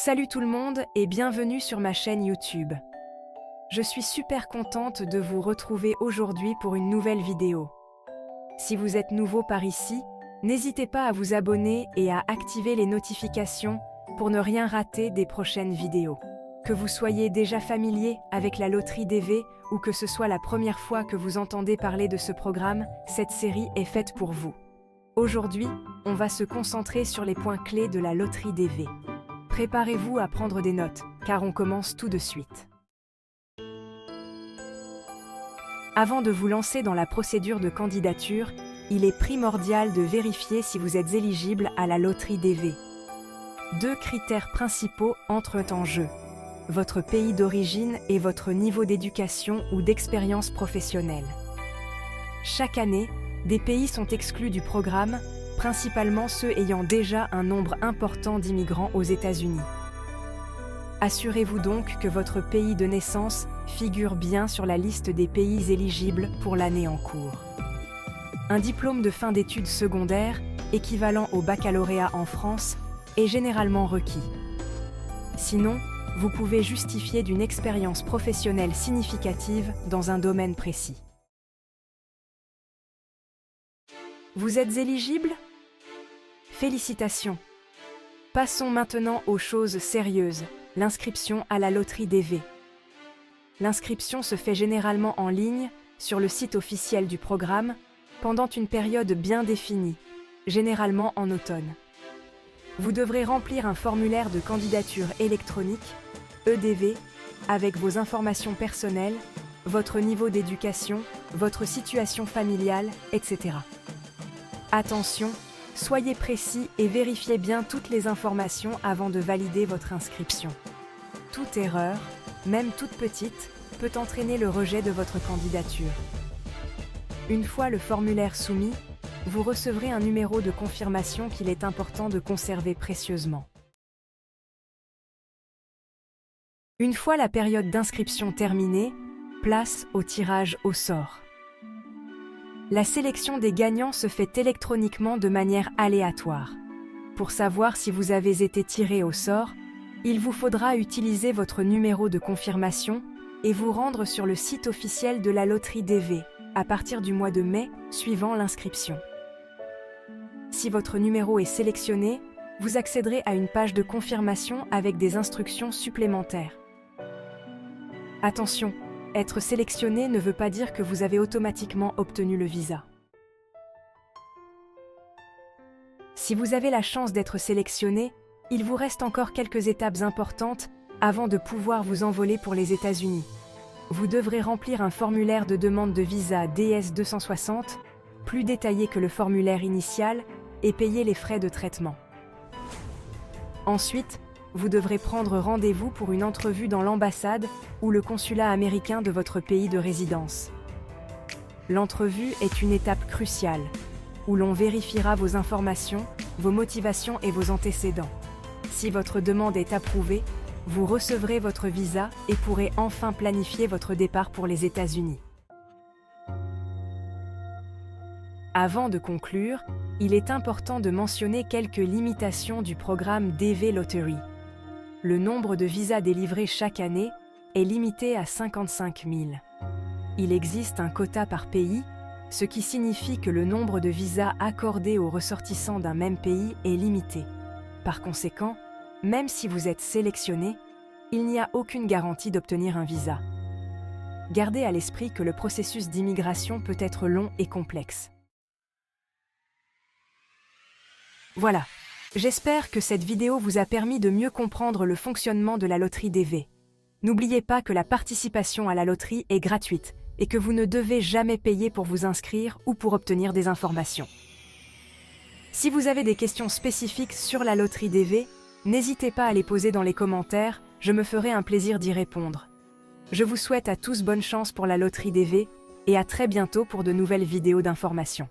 Salut tout le monde et bienvenue sur ma chaîne YouTube. Je suis super contente de vous retrouver aujourd'hui pour une nouvelle vidéo. Si vous êtes nouveau par ici, n'hésitez pas à vous abonner et à activer les notifications pour ne rien rater des prochaines vidéos. Que vous soyez déjà familier avec la loterie DV ou que ce soit la première fois que vous entendez parler de ce programme, cette série est faite pour vous. Aujourd'hui, on va se concentrer sur les points clés de la loterie DV. Préparez-vous à prendre des notes, car on commence tout de suite. Avant de vous lancer dans la procédure de candidature, il est primordial de vérifier si vous êtes éligible à la loterie DV. Deux critères principaux entrent en jeu: votre pays d'origine et votre niveau d'éducation ou d'expérience professionnelle. Chaque année, des pays sont exclus du programme, principalement ceux ayant déjà un nombre important d'immigrants aux États-Unis. Assurez-vous donc que votre pays de naissance figure bien sur la liste des pays éligibles pour l'année en cours. Un diplôme de fin d'études secondaires, équivalent au baccalauréat en France, est généralement requis. Sinon, vous pouvez justifier d'une expérience professionnelle significative dans un domaine précis. Vous êtes éligible ? Félicitations! Passons maintenant aux choses sérieuses, l'inscription à la loterie DV. L'inscription se fait généralement en ligne, sur le site officiel du programme, pendant une période bien définie, généralement en automne. Vous devrez remplir un formulaire de candidature électronique, EDV, avec vos informations personnelles, votre niveau d'éducation, votre situation familiale, etc. Attention! Soyez précis et vérifiez bien toutes les informations avant de valider votre inscription. Toute erreur, même toute petite, peut entraîner le rejet de votre candidature. Une fois le formulaire soumis, vous recevrez un numéro de confirmation qu'il est important de conserver précieusement. Une fois la période d'inscription terminée, place au tirage au sort. La sélection des gagnants se fait électroniquement de manière aléatoire. Pour savoir si vous avez été tiré au sort, il vous faudra utiliser votre numéro de confirmation et vous rendre sur le site officiel de la loterie DV à partir du mois de mai suivant l'inscription. Si votre numéro est sélectionné, vous accéderez à une page de confirmation avec des instructions supplémentaires. Attention! Être sélectionné ne veut pas dire que vous avez automatiquement obtenu le visa. Si vous avez la chance d'être sélectionné, il vous reste encore quelques étapes importantes avant de pouvoir vous envoler pour les États-Unis. Vous devrez remplir un formulaire de demande de visa DS-260, plus détaillé que le formulaire initial, et payer les frais de traitement. Ensuite, vous devrez prendre rendez-vous pour une entrevue dans l'ambassade ou le consulat américain de votre pays de résidence. L'entrevue est une étape cruciale, où l'on vérifiera vos informations, vos motivations et vos antécédents. Si votre demande est approuvée, vous recevrez votre visa et pourrez enfin planifier votre départ pour les États-Unis. Avant de conclure, il est important de mentionner quelques limitations du programme DV Lottery. Le nombre de visas délivrés chaque année est limité à 55 000. Il existe un quota par pays, ce qui signifie que le nombre de visas accordés aux ressortissants d'un même pays est limité. Par conséquent, même si vous êtes sélectionné, il n'y a aucune garantie d'obtenir un visa. Gardez à l'esprit que le processus d'immigration peut être long et complexe. Voilà. J'espère que cette vidéo vous a permis de mieux comprendre le fonctionnement de la loterie DV. N'oubliez pas que la participation à la loterie est gratuite et que vous ne devez jamais payer pour vous inscrire ou pour obtenir des informations. Si vous avez des questions spécifiques sur la loterie DV, n'hésitez pas à les poser dans les commentaires, je me ferai un plaisir d'y répondre. Je vous souhaite à tous bonne chance pour la loterie DV et à très bientôt pour de nouvelles vidéos d'information.